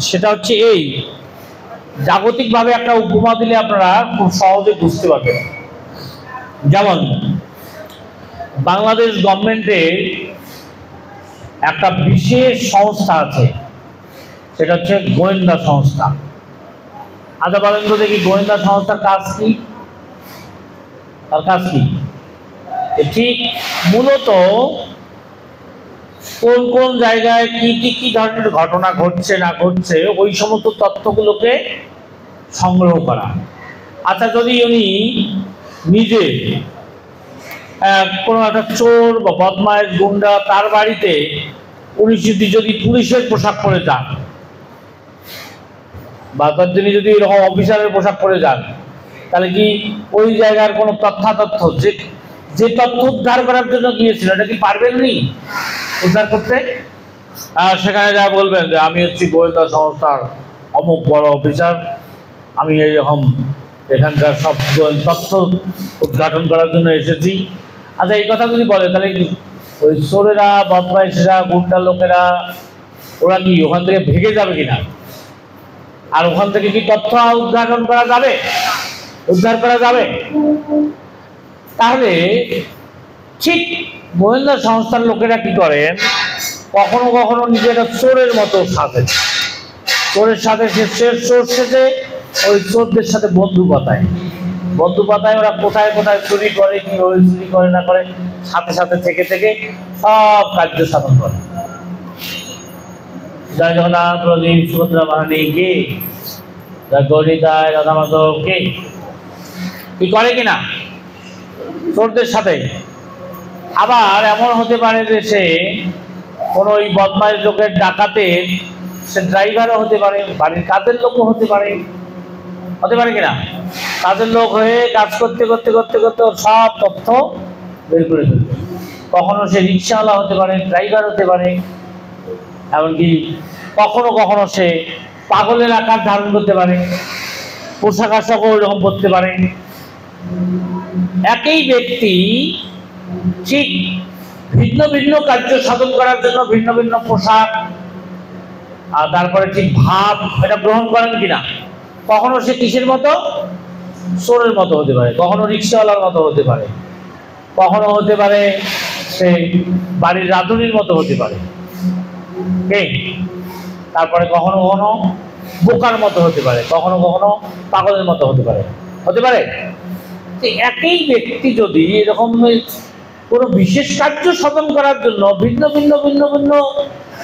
সেটা হচ্ছে এই, জাগতিকভাবে একটা উপমা দিলে আপনারা খুব সহজে বুঝতে পারবেন। যেমন বাংলাদেশ গভর্নমেন্টের একটা বিশেষ সংস্থা আছে, সেটা হচ্ছে গোয়েন্দা সংস্থা। আচ্ছা বলেন তো দেখি, গোয়েন্দা সংস্থার কাজ কি? তার কাজ কি? ঠিক মূলত কোন কোন জায়গায় কি ধরনের ঘটনা ঘটছে না ঘটছে ওই সমস্ত তথ্যগুলোকে সংগ্রহ করা। আচ্ছা যদি উনি নিজে কোনো একটা চোর বা বদমাইশ গুন্ডা তার বাড়িতে উনি যদি পুলিশের পোশাক পরে যান, বা তিনি যদি এরকম অফিসারের পোশাক পরে যান, তাহলে কি ওই জায়গার কোনো তথ্য যে তথ্য উদ্ধার করার জন্য গিয়েছিল এটা কি পারবেন নি উদ্ধার করতে? সেখানে যা বলবেন যে আমি হচ্ছি গোয়েন্দা সংস্থার অমুক বড় অফিসার, আমি এইরকম এখানকার সব তথ্য উদ্ঘাটন করার জন্য এসেছি। আচ্ছা এই কথা যদি বলে তাহলে কি ওই চোরেরা বদমাইশেরা গুন্ডা লোকেরা ওরা কি ওখান থেকে ভেগে যাবে কিনা? আর ওখান থেকে কি তথ্য উদ্ঘাটন করা যাবে, উদ্ধার করা যাবে? তাহলে ঠিক গোয়েন্দা সংস্থার লোকেরা কি করেন, কখনো কখনো নিজেরা চোরের মতো সাজে, চোরের সাথে চোর সেজে ওই চোরদের সাথে বন্ধু পাতায় ওরা কোথায় কোথায় চুরি করে, কিভাবে চুরি করে না করে সাথে সাথে থেকে থেকে সব কার্য সাধন করে। জয় জগন্নাথ প্রদীপ সুভদ্রা মহারানী কে, জয় গৌরীদায় রাধা মাধব কে। কি করে কিনা চোরদের সাথে। আবার এমন হতে পারে যে সে কোনো ওই বদমাইশ লোকের ডাকাতের সে ড্রাইভারও হতে পারে, বাড়ির কাজের লোকও হতে পারে কিনা। কাজের লোক হয়ে কাজ করতে করতে করতে করতে ওর সব তথ্য বের করে ফেলবে। কখনো সে রিক্সাওয়ালা হতে পারে, ড্রাইভার হতে পারে, এমনকি কখনো কখনো সে পাগলের আকার ধারণ করতে পারে, পোশাক আশাকও ওইরকম করতে পারে। একই ব্যক্তি ঠিক ভিন্ন ভিন্ন কার্য সাধন করার জন্য ভিন্ন ভিন্ন পোশাক আর তারপরে ঠিক ভাব এটা গ্রহণ করেন কিনা। কখনো সে কিসের মতো, চোরের মতো হতে পারে, কখনো রিক্সাওয়ালার মতো হতে পারে, কখনো হতে পারে সে বাড়ির রাঁধুনির মতো হতে পারে, তারপরে কখনো কখনো বোকার মতো হতে পারে, কখনো কখনো পাগলের মতো হতে পারে। একই ব্যক্তি যদি এরকম কোনো বিশেষ কার্য সাধন করার জন্য ভিন্ন ভিন্ন ভিন্ন ভিন্ন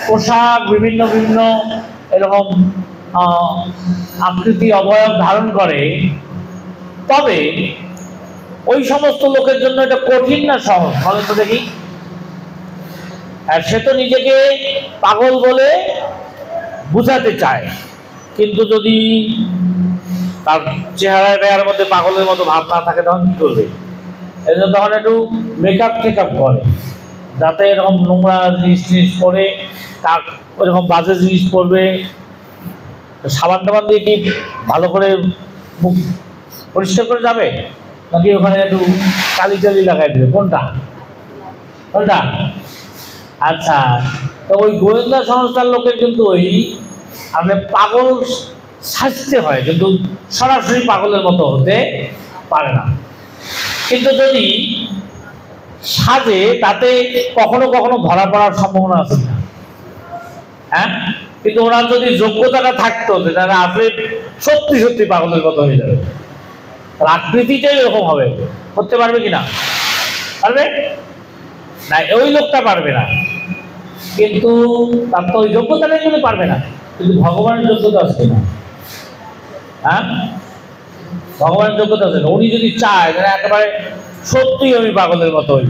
পোশাক, বিভিন্ন বিভিন্ন এরকম আকৃতি অবয়ব ধারণ করে, তবে ওই সমস্ত লোকের জন্য এটা কঠিন না সহজ? বলেন তো দেখি। আর সে তো নিজেকে পাগল বলে বুঝাতে চায়, কিন্তু যদি তার চেহারার মধ্যে পাগলের মতো ভাব না থাকে তখন কি করবে? এই জন্য তখন একটু মেকআপ টেকআপ করে, যাতে এরকম নোংরা জিনিস পরে তার ওইরকম বাজে জিনিস পরবে। সাবান টাবান দিয়ে কি ভালো করে মুখ পরিষ্কার করে যাবে, নাকি ওখানে একটু কালি টালি লাগাই দেবে? কোনটা? আচ্ছা, তো ওই গোয়েন্দা সংস্থার লোকের কিন্তু ওই আপনি পাগল সাজতে হয়, কিন্তু সরাসরি পাগলের মতো হতে পারে না। কিন্তু যদি সাজে তাতে কখনো কখনো ধরা পড়ার সম্ভাবনা আছে না? হ্যাঁ, কিন্তু ওনার যদি যোগ্যতাটা থাকতো যে তারা আপনি সত্যি সত্যি পাগলের মতো হয়ে যাবে, আকৃতিটাই এরকম হবে, করতে পারবে কিনা? পারবে না, ওই লোকটা পারবে না। কিন্তু তার তো ওই যোগ্যতাটাই কিন্তু পারবে না, কিন্তু ভগবানের যোগ্যতা আছে না। হ্যাঁ, ভগবানের যোগ্যতা আছে না। উনি যদি চায় একেবারে সত্যি আমি পাগলের মতো হই,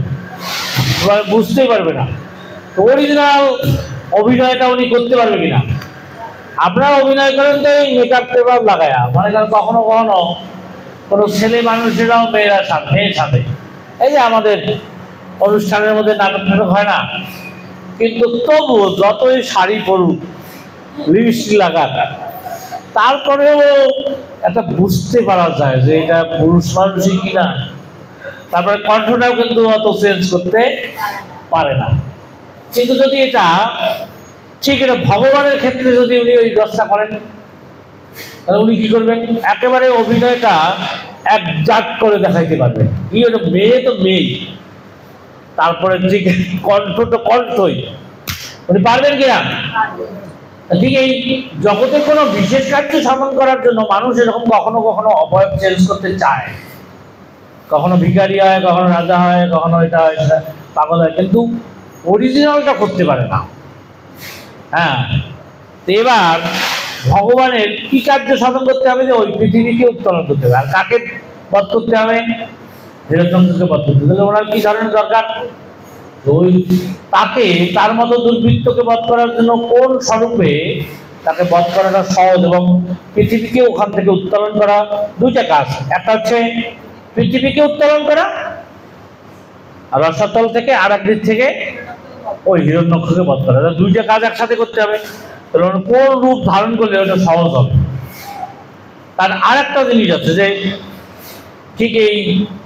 বুঝতেই পারবে না। তো অরিজিনাল অভিনয়টা উনি করতে পারবে কিনা? আপনারা অভিনয় করেন তো এই মেকআপ টেকআপ লাগায়া, মনে করেন কখনো কখনো কোনো ছেলে মানুষেরাও মেয়ের সাথে এই যে আমাদের অনুষ্ঠানের মধ্যে নাটক হয় না, কিন্তু তবুও যতই শাড়ি পরুক, লিপস্টিক লাগাক, তারপরেও একটা বুঝতে পারা যায় যে এটা পুরুষ মানুষই কিনা। তারপরে কণ্ঠটাও কিন্তু অত চেঞ্জ করতে পারে না। কিন্তু যদি এটা ঠিক এটা ভগবানের ক্ষেত্রে যদি উনি ওই দশটা করেন, তাহলে উনি কি করবেন? একেবারে অভিনয়টা এক জাত করে দেখাইতে পারবেন। কি হলো, মেয়ে তো মেয়ে, তারপরে ঠিক কণ্ঠ তো কণ্ঠই, উনি পারবেন কিনা? ঠিক এই জগতের কোনো বিশেষ কার্য সাধন করার জন্য মানুষ এরকম কখনো কখনো অবয়ব চেঞ্জ করতে চায়, কখনো ভিখারি হয়, কখনো রাজা হয়, কখনো এটা হয়, পাগল হয়, কিন্তু অরিজিনালটা করতে পারে না। হ্যাঁ, এবার ভগবানের কি কার্য সাধন করতে হবে? যে ওই পৃথিবীকে উত্তোলন করতে হবে। আর কাকে বধ করতে হবে? হিরণ্যকশিপুকে বধ করতে হবে। ওনার কি ধরনের দরকার? ওই তাকে, তার মতো দুর্বৃত্তকে বধ করার জন্য কোন স্বরূপে তাকে বধ করাটা সহজ এবং পৃথিবীকে ওখান থেকে উত্তোলন করা। দুইটা কাজ, একটা হচ্ছে পৃথিবীকে উত্তোলন করা আর রসাতল থেকে, আর একদিক থেকে ওই হিরণ্যকশিপুকে বধ করা। দুইটা কাজ একসাথে করতে হবে। কোন রূপ ধারণ করলে ওটা সহজ হবে? তার আর একটা জিনিস আছে যে ঠিক এই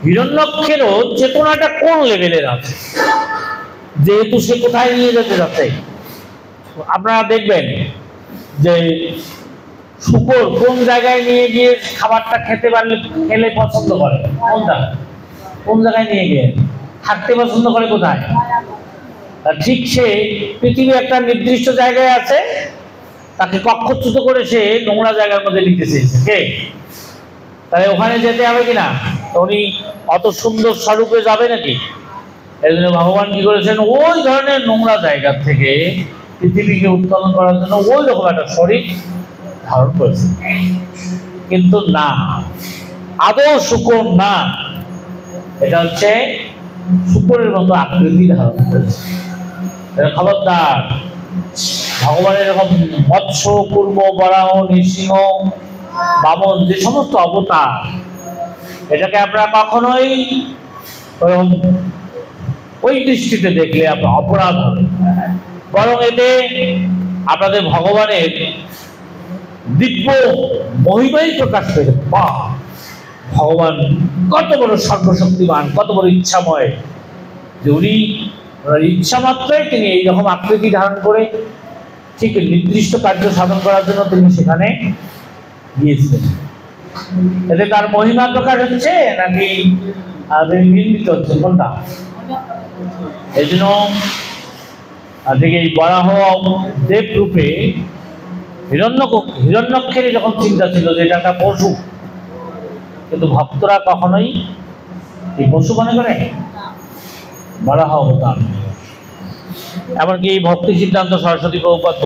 হিরণ্যকশিপুরও চেতনাটা কোন লেভেলের আছে, যেহেতু সে কোথায় নিয়ে যেতে যাচ্ছে। আপনারা দেখবেন যে শূকর কোন জায়গায় নিয়ে গিয়ে খাবারটা খেতে পারলে, খেলে পছন্দ করে কোনটা? কোন জায়গায় নিয়ে গিয়ে থাকতে পছন্দ করে? কোথায়? ঠিক সে পৃথিবী একটা নির্দিষ্ট জায়গায় আছে, তাকে কক্ষচ্যুত করে সে নোংরা জায়গার মধ্যে নিতে চেয়েছে কে? তাহলে ওখানে যেতে হবে কিনা? উনি অত সুন্দর স্বরূপে যাবে নাকি? এই জন্য ভগবান কি করেছেন, ওই ধরনের নোংরা জায়গা থেকে পৃথিবীকে উত্তোলন করার জন্য ওই রকম একটা শরীর ধারণ করেছে। কিন্তু না, আদৌ শূকর না, এটা হচ্ছে শূকরের মতো আকৃতি ধারণ করেছে। খবরদার, ভগবানের এরকম মৎস্য, কুর্ম, বরাহ, নৃসিংহ, বামন, যে সমস্ত অবতার, এটাকে আপনারা কখনোই ওই দৃষ্টিতে দেখলে আপনার অপরাধ হবে। বরং এতে আপনাদের ভগবানের দিব্য মহিমাই প্রকাশ পেয়ে, বা ভগবান কত বড় সর্বশক্তিমান, কত বড় ইচ্ছাময়, যে উনি ইচ্ছা মাত্রই তিনি এইরকম আকৃতি ধারণ করে ঠিক নির্দিষ্ট কার্য সাধন করার জন্য তিনি সেখানে গিয়েছিলেন। এতে তার মহিমা প্রকাশ হচ্ছে নাকি নিন্দিত হচ্ছে? কোনটা? এই জন্য এই বরাহ দেব রূপে হিরণ্যকশিপুর যখন চিন্তা ছিল যে এটা একটা পশু, কিন্তু ভক্তরা কখনোই এই পশু মনে করে বরাহ অবতার। এমনকি ভক্তি সিদ্ধান্ত সরস্বতী প্রভুপাদ